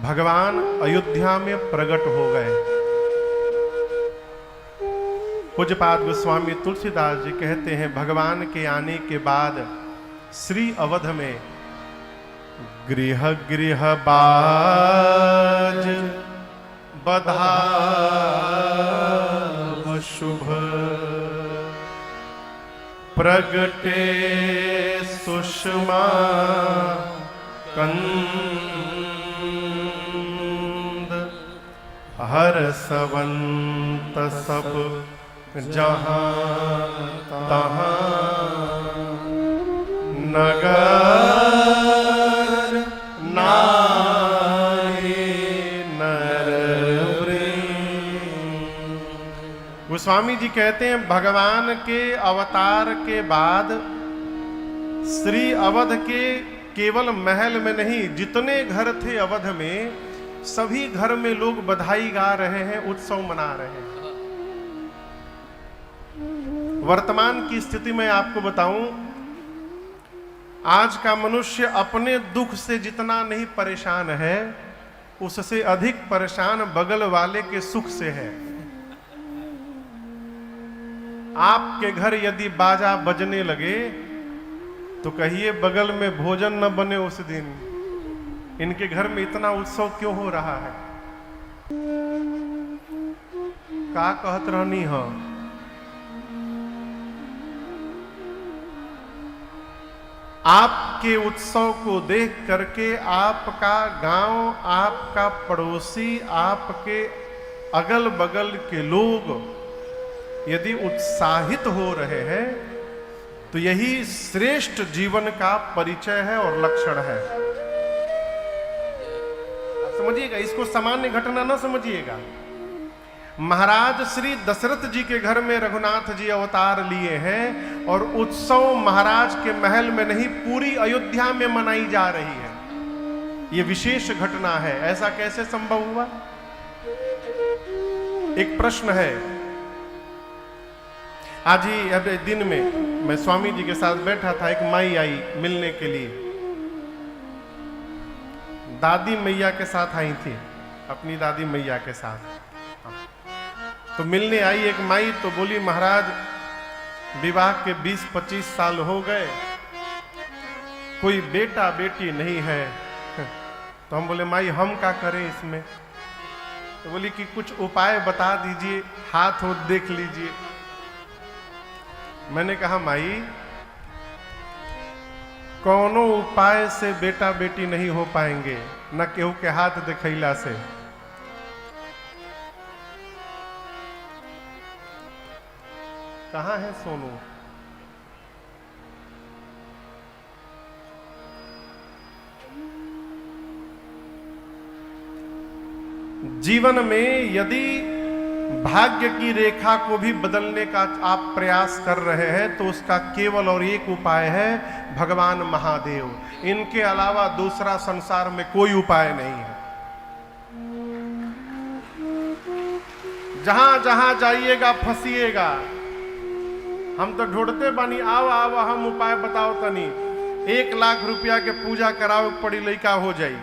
भगवान अयोध्या में प्रकट हो गए। पूज्यपाद गोस्वामी तुलसीदास जी कहते हैं, भगवान के आने के बाद श्री अवध में गृह गृह बाज बधाव शुभ, प्रगटे सुषमा कंद, हर्षवंत सब जहां तहां, नगर नारी नर वृंद। गोस्वामी जी कहते हैं, भगवान के अवतार के बाद श्री अवध के केवल महल में नहीं, जितने घर थे अवध में, सभी घर में लोग बधाई गा रहे हैं, उत्सव मना रहे हैं। वर्तमान की स्थिति में आपको बताऊं, आज का मनुष्य अपने दुख से जितना नहीं परेशान है, उससे अधिक परेशान बगल वाले के सुख से है। आपके घर यदि बाजा बजने लगे तो कहिए बगल में भोजन न बने उस दिन, इनके घर में इतना उत्सव क्यों हो रहा है? का कहत रहनी हो? आपके उत्सव को देख करके आपका गांव, आपका पड़ोसी, आपके अगल बगल के लोग यदि उत्साहित हो रहे हैं तो यही श्रेष्ठ जीवन का परिचय है और लक्षण है। समझिएगा, इसको सामान्य घटना न समझिएगा। महाराज श्री दशरथ जी के घर में रघुनाथ जी अवतार लिए हैं और उत्सव महाराज के महल में नहीं, पूरी अयोध्या में मनाई जा रही है। यह विशेष घटना है। ऐसा कैसे संभव हुआ? एक प्रश्न है। आज ही दिन में मैं स्वामी जी के साथ बैठा था, एक माई आई मिलने के लिए, दादी मैया के साथ आई थी, अपनी दादी मैया के साथ। तो मिलने आई एक माई, तो बोली, महाराज विवाह के 20-25 साल हो गए, कोई बेटा बेटी नहीं है। तो हम बोले, माई हम क्या करें इसमें? तो बोली कि कुछ उपाय बता दीजिए, हाथ हो देख लीजिए। मैंने कहा, माई कौनो उपाय से बेटा बेटी नहीं हो पाएंगे, न केहू के हाथ दिखैला से। कहाँ है सोनू? जीवन में यदि भाग्य की रेखा को भी बदलने का आप प्रयास कर रहे हैं तो उसका केवल और एक उपाय है भगवान महादेव। इनके अलावा दूसरा संसार में कोई उपाय नहीं है। जहां जहां जाइएगा फंसिएगा। हम तो ढूंढते बानी, आओ आओ हम उपाय बताओ तनी। 1 लाख रुपया के पूजा कराओ, पड़ी लड़का हो जाई,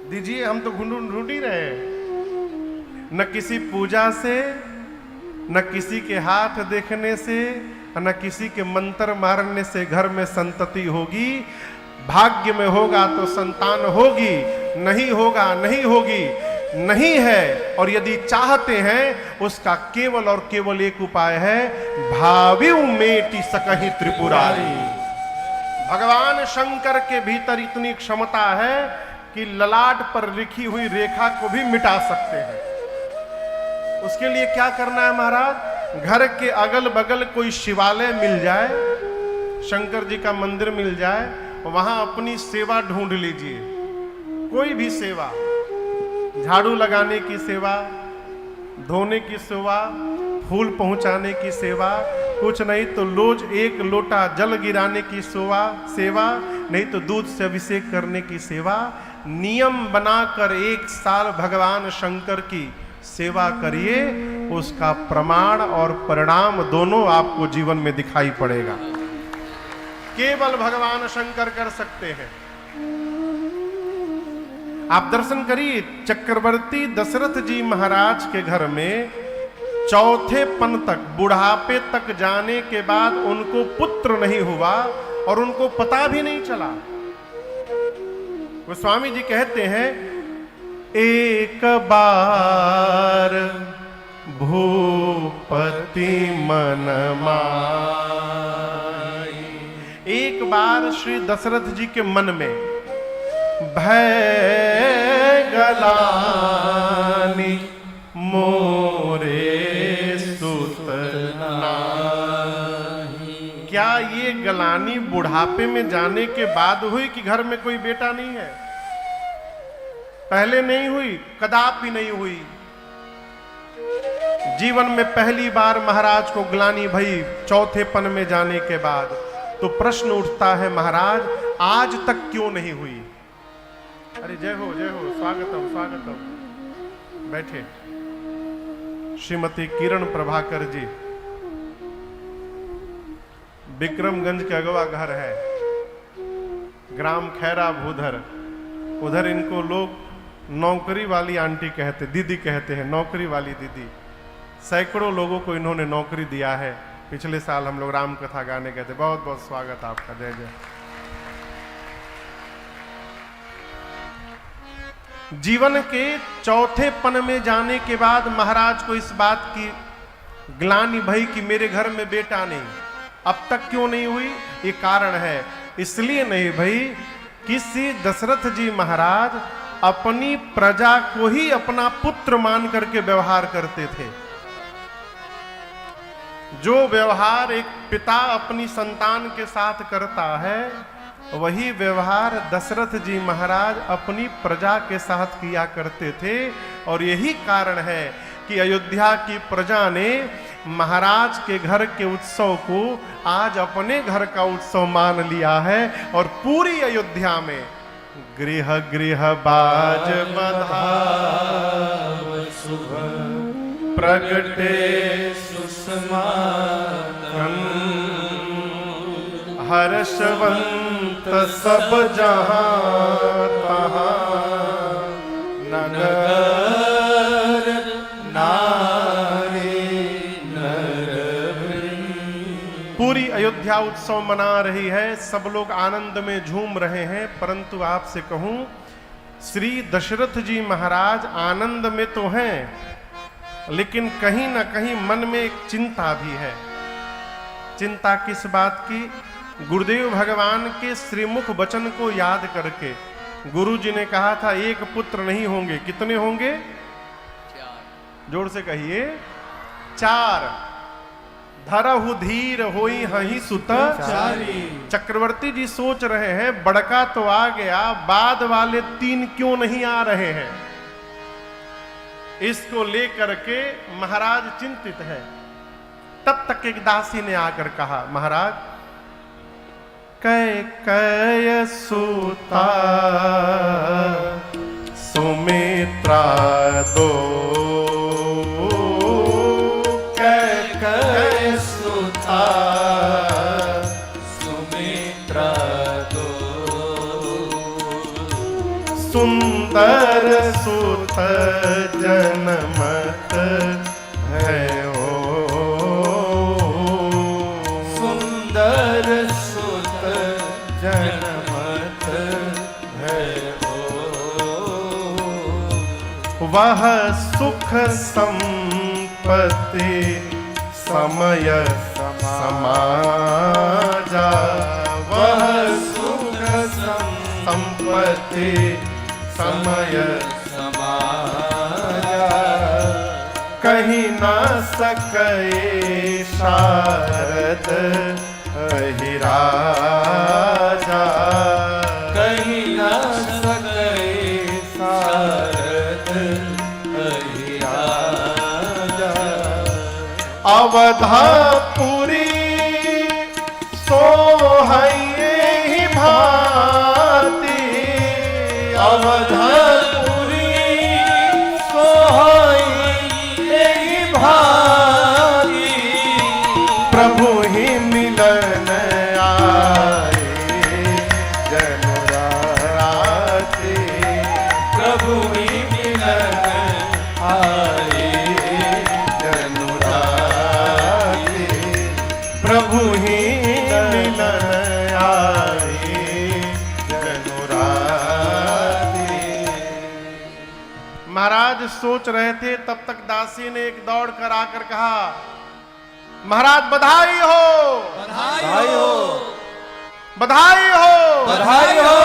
दीजिए। हम तो ढूंढ ही रहे हैं। न किसी पूजा से, न किसी के हाथ देखने से, न किसी के मंत्र मारने से घर में संतति होगी। भाग्य में होगा तो संतान होगी, नहीं होगा नहीं होगी, नहीं है। और यदि चाहते हैं, उसका केवल और केवल एक उपाय है, भाविउ मेटि सकहि त्रिपुरारी। भगवान शंकर के भीतर इतनी क्षमता है कि ललाट पर लिखी हुई रेखा को भी मिटा सकते हैं। उसके लिए क्या करना है महाराज? घर के अगल बगल कोई शिवालय मिल जाए, शंकर जी का मंदिर मिल जाए, वहां अपनी सेवा ढूंढ लीजिए। कोई भी सेवा, झाड़ू लगाने की सेवा, धोने की सेवा, फूल पहुंचाने की सेवा, कुछ नहीं तो रोज 1 लोटा जल गिराने की सेवा, नहीं तो दूध से अभिषेक करने की सेवा। नियम बनाकर 1 साल भगवान शंकर की सेवा करिए, उसका प्रमाण और परिणाम दोनों आपको जीवन में दिखाई पड़ेगा। केवल भगवान शंकर कर सकते हैं। आप दर्शन करिए, चक्रवर्ती दशरथ जी महाराज के घर में चौथे पन तक, बुढ़ापे तक जाने के बाद उनको पुत्र नहीं हुआ और उनको पता भी नहीं चला। गोस्वामी जी कहते हैं, एक बार भूपति मन माई, एक बार श्री दशरथ जी के मन में भय गलानी मोरे सुत नाही। क्या ये गलानी बुढ़ापे में जाने के बाद हुई कि घर में कोई बेटा नहीं है? पहले नहीं हुई, कदापि नहीं हुई। जीवन में पहली बार महाराज को ग्लानि भई चौथे पन में जाने के बाद। तो प्रश्न उठता है, महाराज आज तक क्यों नहीं हुई? अरे जय हो स्वागतम स्वागतम, बैठे। श्रीमती किरण प्रभाकर जी, विक्रमगंज के अगवा घर है, ग्राम खैरा भूधर। उधर इनको लोग नौकरी वाली आंटी कहते, दीदी कहते हैं, नौकरी वाली दीदी। सैकड़ों लोगों को इन्होंने नौकरी दिया है। पिछले साल हम लोग राम कथा गाने गए थे। बहुत बहुत स्वागत आपका, जय जय। जीवन के चौथे पन में जाने के बाद महाराज को इस बात की ग्लानि भई कि मेरे घर में बेटा नहीं, अब तक क्यों नहीं हुई? ये कारण है, इसलिए नहीं भई किसी दशरथ जी महाराज अपनी प्रजा को ही अपना पुत्र मान करके व्यवहार करते थे। जो व्यवहार एक पिता अपनी संतान के साथ करता है, वही व्यवहार दशरथ जी महाराज अपनी प्रजा के साथ किया करते थे। और यही कारण है कि अयोध्या की प्रजा ने महाराज के घर के उत्सव को आज अपने घर का उत्सव मान लिया है। और पूरी अयोध्या में गृह गृह बाज बधाव शुभ प्रगटे सुषमातन, हर्षवंत सब जहां तहां, नगर नारी नर वृंद। पूरी अयोध्या उत्सव मना रही है, सब लोग आनंद में झूम रहे हैं। परंतु आपसे कहूं, श्री दशरथ जी महाराज आनंद में तो हैं, लेकिन कहीं ना कहीं मन में एक चिंता भी है। चिंता किस बात की? गुरुदेव भगवान के श्रीमुख वचन को याद करके गुरु जी ने कहा था, एक पुत्र नहीं होंगे। कितने होंगे? 4। जोर से कहिए, 4। धरहु धीर होई हहि सुत चारी। चक्रवर्ती जी सोच रहे हैं, बड़का तो आ गया, बाद वाले 3 क्यों नहीं आ रहे हैं? इसको लेकर के महाराज चिंतित है। तब तक एक दासी ने आकर कहा, महाराज कैकेय सुता सुमित्रा दो, कैकेय सुता सुमित्रा दो, सुंदर सुत जनमत है ओ, सुंदर सुत जनमत है ओ, वह सुख संपत्ति समय समाजा, वह सुख संपत्ति समय समाजा, कहीं ना सके शारद अहि राजा, कहीं ना सके शारद अहि राजा। अवधापुरी सोहये ही भांति, अवधापुरी सोहये ही भांति, प्रभु ही मिलन आए जन राते, प्रभु ही मिलन आए जनुरागे, प्रभु ही मिलन आए जनुरागे। महाराज सोच रहे थे, तब तक दासी ने एक दौड़ कर आकर कहा, महाराज बधाई हो, बधाई हो, बधाई हो, बधाई हो।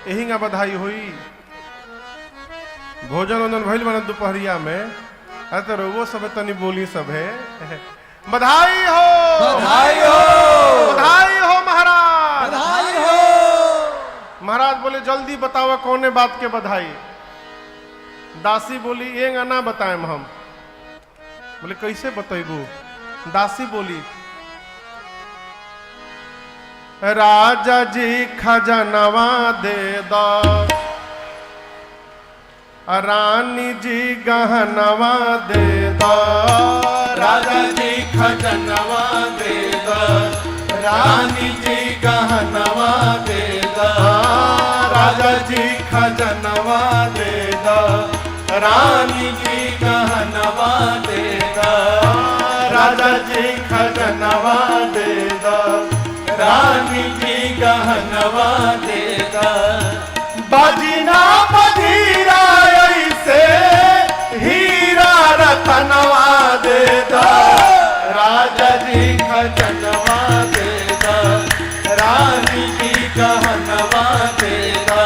यही ना बधाई हुई। भोजन वोजन भइल बना दोपहरिया में, अरे तो रोगो सब तनी बोली सब है। बधाई हो, बधाई हो, बधाई हो महाराज, बधाई हो। महाराज बोले जल्दी बताओ कौने बात के बधाई। दासी बोली ये ना बताएं हम। बोले कैसे बतेबू। दासी बोली राजा जी खजनवा दे दो, रानी जी गहनवा दे दो, राजा जी खजनवा दे दो, रानी जी गहनवा दे दो, राजा जी खजनवा दे दो, रानी जी गहनवा दे दो, राजा जी खजनवा दे दो, रानी जी गहनवा दे दो। बाजीना बधीरा ऐसे हीरा रतनवा दे दो, राजा जी खजनवा दे दो, रानी जी गहनवा दे दो,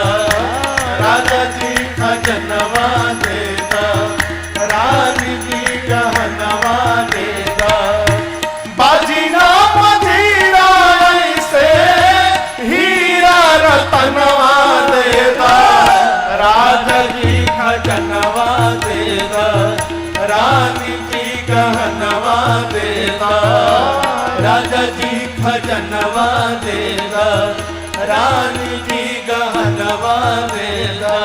राजा जी खजनवा दे दो, रानी जी गहनवा दे दो। बाजीना बधीरा ऐसे हीरा रतनवा दे दो, राजा जी खजनवा दे दो, रानी जी गहनवा दे दो, राजा जी खजनवा दे दो, रानी जी गहनवा दे दो।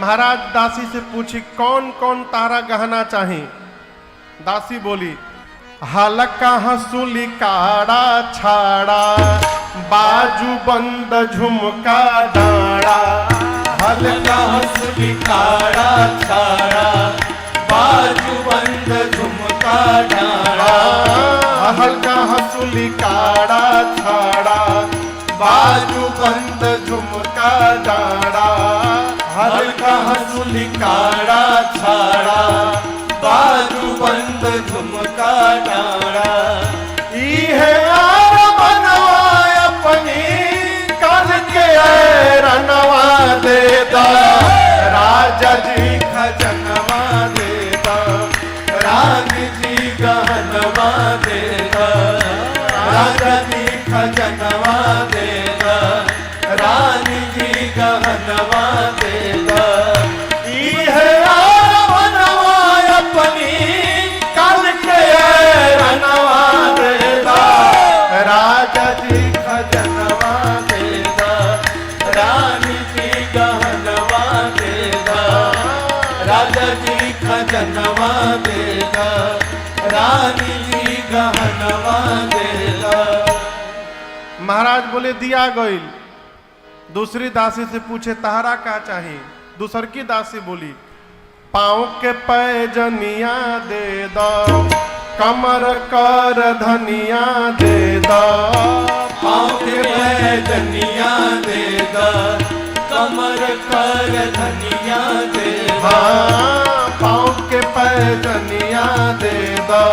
महाराज दासी से पूछी कौन कौन तारा गहना चाहिए। दासी बोली हलका हंसुली काड़ा छाड़ा, बाजू बंद झुमका डाड़ा, हल्का हंसुली काड़ा छाड़ा, बाजू बंद झुमका डाड़ा, हल्का हंसुली काड़ा छाड़ा, बाजू बंद झुमका डाड़ा, हल्का हंसुली काड़ा छाड़ा, बाजू बंद झुमका डाड़ा। इहे यार बनवाए अपनी करके रनवा दे दो, राजा जी खजनवा दे दो, रानी जी गहनवा दे दो, राजा जी खजनवा दे दो, रानी जी गहनवा दे दो। इहे यार बनवाए अपनी करके रनवा दे दो, राजा जी खजनवा दे दो, रानी जी गहनवा दे दो, राजा जी खजनवा दे दो, रानी जी गहनवा दे दो। महाराज बोले दिया गईल। दूसरी दासी से पूछे तहरा क्या चाहिए। दूसर की दासी बोली पाँव के पैजनिया दे दो, कमर कर धनिया दे दो, पाँव के पैजनिया दे दो, कमर कर धनिया दे दो। हाँ पाँव के पैजनिया दे दो,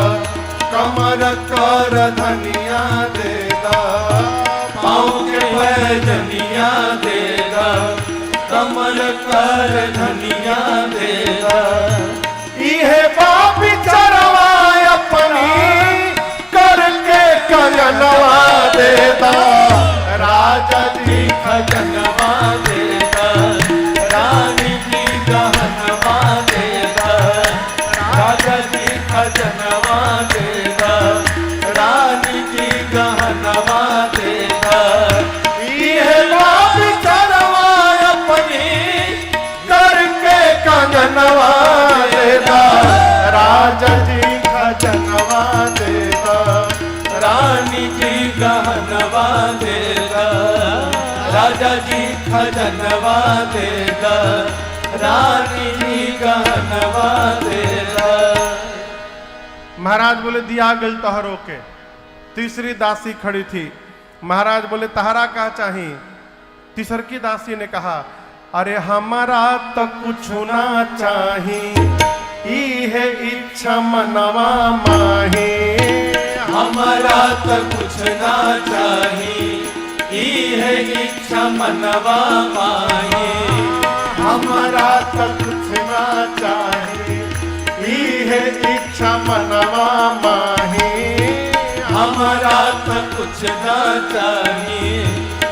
कमर कर धनिया दे दो, पाँव के पैजनिया दे दो, कमर कर धनिया दे दो। इहे बाप चरवा अपनी करके कजनवा दे दो, राजा जी खजनवा दे दो, रानी जी गहनवा दे दो, राजा जी खजनवा दे दो, रानी जी गहनवा दे दो। इहे बाप चरवा अपनी करके कजनवा दे दो, राजा जी खजनवा दे दो, रानी जी गहनवा दे दो, राजा जी गहनवा देगा, रानी जी गहनवा देगा। महाराज बोले दिया गल तोहरों के। तीसरी दासी खड़ी थी। महाराज बोले तहरा क्या चाहिए? तीसर की दासी ने कहा अरे हमारा तो कुछ ना चाहिए, ई है इच्छा मनवा माही। हमारा तो कुछ ना चाहिए, ई है इच्छा मनवा माही। हमारा तो कुछ ना चाहिए, ई है इच्छा मनवा माही। हमारा तो कुछ ना चाहिए,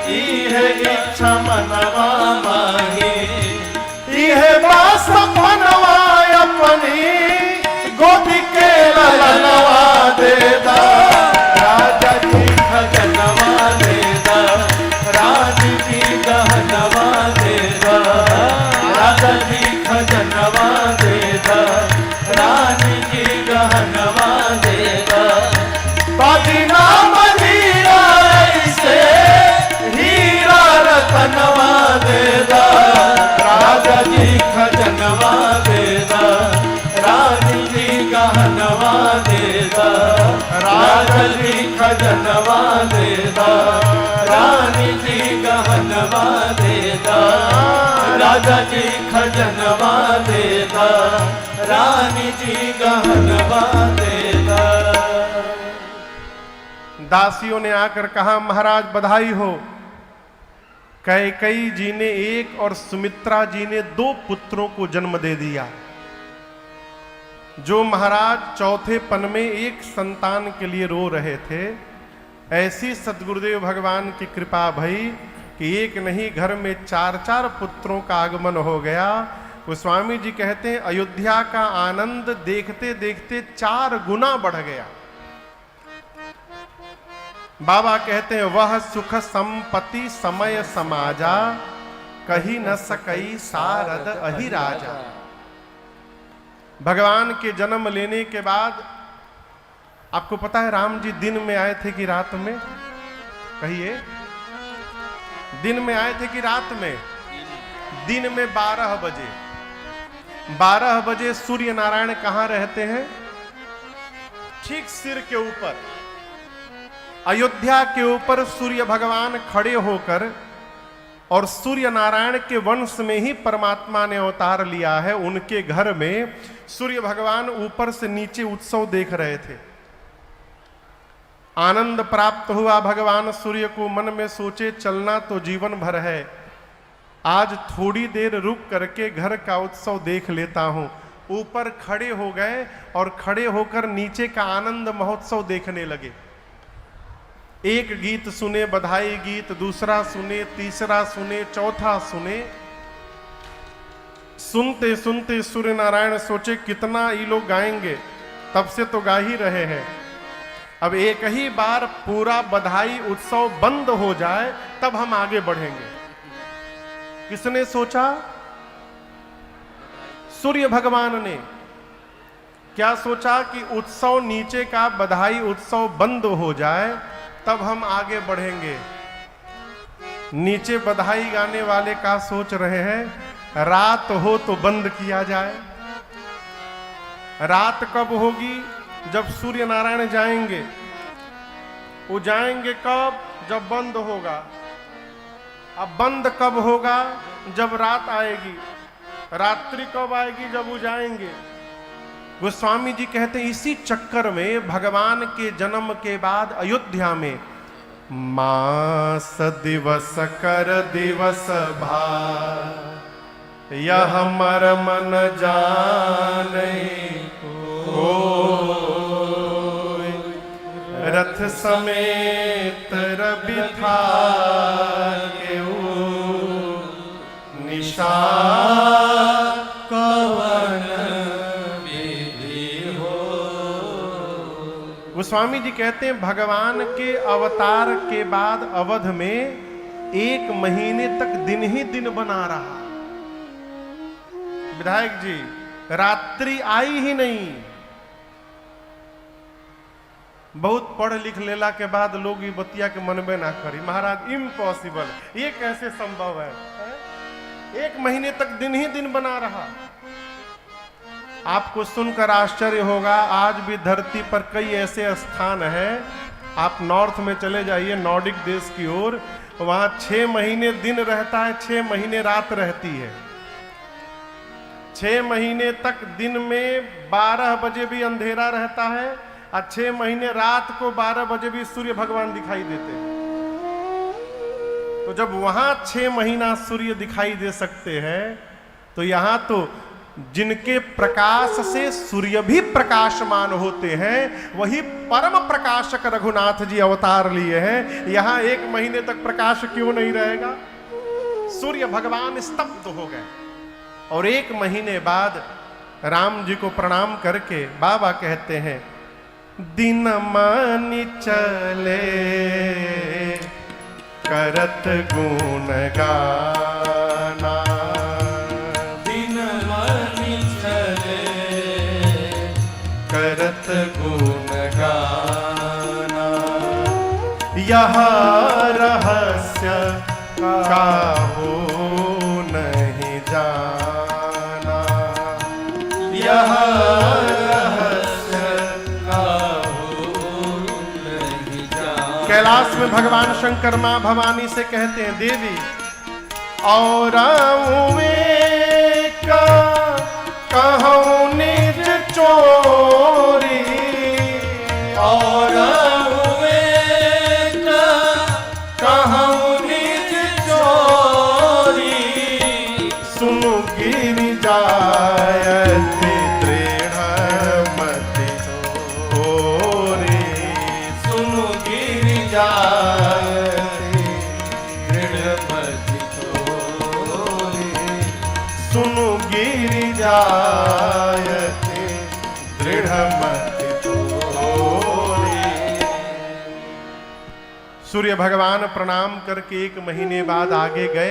ई है इच्छा मनवा माही। यह बास बनवा अपनी गोदी के ललनवा देदा, राजा जी खजनवा देगा, रानी जी गहनवा देगा। राजा जी खजनवा देगा, रानी जी गहनवा देगा। बाजीना हीरा ऐसे हीरा रतनवा देगा, राजा जी खजनवा देगा, रानी जी गहनवा देगा। राजा जी खजनवा देगा, रानी जी गहनवा देगा। राजा जी खजनवा देगा, रानी जी गहनवा देगा। दासियों ने आकर कहा महाराज बधाई हो, कैकेयी जी ने एक और सुमित्रा जी ने 2 पुत्रों को जन्म दे दिया। जो महाराज चौथे पन में एक संतान के लिए रो रहे थे, ऐसी सदगुरुदेव भगवान की कृपा भई कि एक नहीं घर में 4-4 पुत्रों का आगमन हो गया। गोस्वामी जी कहते हैं अयोध्या का आनंद देखते देखते 4 गुना बढ़ गया। बाबा कहते हैं वह सुख संपत्ति समय समाजा, कही न सकई सारद अहि राजा। भगवान के जन्म लेने के बाद आपको पता है राम जी दिन में आए थे कि रात में? कहिए, दिन में आए थे कि रात में? दिन में 12 बजे। 12 बजे सूर्य नारायण कहां रहते हैं? ठीक सिर के ऊपर। अयोध्या के ऊपर सूर्य भगवान खड़े होकर, और सूर्य नारायण के वंश में ही परमात्मा ने अवतार लिया है। उनके घर में सूर्य भगवान ऊपर से नीचे उत्सव देख रहे थे। आनंद प्राप्त हुआ भगवान सूर्य को। मन में सोचे चलना तो जीवन भर है, आज थोड़ी देर रुक करके घर का उत्सव देख लेता हूं। ऊपर खड़े हो गए और खड़े होकर नीचे का आनंद महोत्सव देखने लगे। एक गीत सुने, बधाई गीत, दूसरा सुने, तीसरा सुने, चौथा सुने। सुनते सुनते सूर्य नारायण सोचे कितना ये लोग गाएंगे, तब से तो गा ही रहे हैं। अब एक ही बार पूरा बधाई उत्सव बंद हो जाए तब हम आगे बढ़ेंगे। किसने सोचा? सूर्य भगवान ने। क्या सोचा कि उत्सव नीचे का बधाई उत्सव बंद हो जाए तब हम आगे बढ़ेंगे। नीचे बधाई गाने वाले का सोच रहे हैं रात हो तो बंद किया जाए। रात कब होगी? जब सूर्य नारायण जाएंगे। वो जाएंगे कब? जब बंद होगा। अब बंद कब होगा? जब रात आएगी। रात्रि कब आएगी? जब वो जाएंगे। गोस्वामी जी कहते हैं इसी चक्कर में भगवान के जन्म के बाद अयोध्या में मास दिवस कर दिवस भार, यह मर्म न जाने कोई, रथ समेत रवि था निशा गोस्वामी जी कहते हैं भगवान के अवतार के बाद अवध में 1 महीने तक दिन ही दिन बना रहा। विधायक जी, रात्रि आई ही नहीं। बहुत पढ़ लिख लेला के बाद लोग ये बतिया के मन में ना करी। महाराज इम्पॉसिबल, ये कैसे संभव है? 1 महीने तक दिन ही दिन बना रहा। आपको सुनकर आश्चर्य होगा, आज भी धरती पर कई ऐसे स्थान हैं, आप नॉर्थ में चले जाइए, नॉर्डिक देश की ओर, वहां 6 महीने दिन रहता है, 6 महीने रात रहती है। 6 महीने तक दिन में 12 बजे भी अंधेरा रहता है और 6 महीने रात को 12 बजे भी सूर्य भगवान दिखाई देते हैं। तो जब वहां 6 महीना सूर्य दिखाई दे सकते हैं, तो यहां तो जिनके प्रकाश से सूर्य भी प्रकाशमान होते हैं, वही परम प्रकाशक रघुनाथ जी अवतार लिए हैं। यहां 1 महीने तक प्रकाश क्यों नहीं रहेगा? सूर्य भगवान स्तब्ध हो गए और 1 महीने बाद राम जी को प्रणाम करके बाबा कहते हैं, दिन मानी चले करत गुण गाना, दिन मानी चले करत गुण गाना, यह रहस्य काहू नहीं जाना, यह रहस्य काहू नहीं जाना। कैलाश में भगवान शंकर मां भवानी से कहते हैं, देवी और का कहूँ निज चोरी, और कहूँ निज चोरी, सुनु गिरि जायति दृढ़ मति थोरी, सुनु गिरि जायति दृढ़ मति थोरी, सुनु गिरि जायति दृढ़ मति थोरी। सूर्य भगवान प्रणाम करके 1 महीने बाद आगे गए।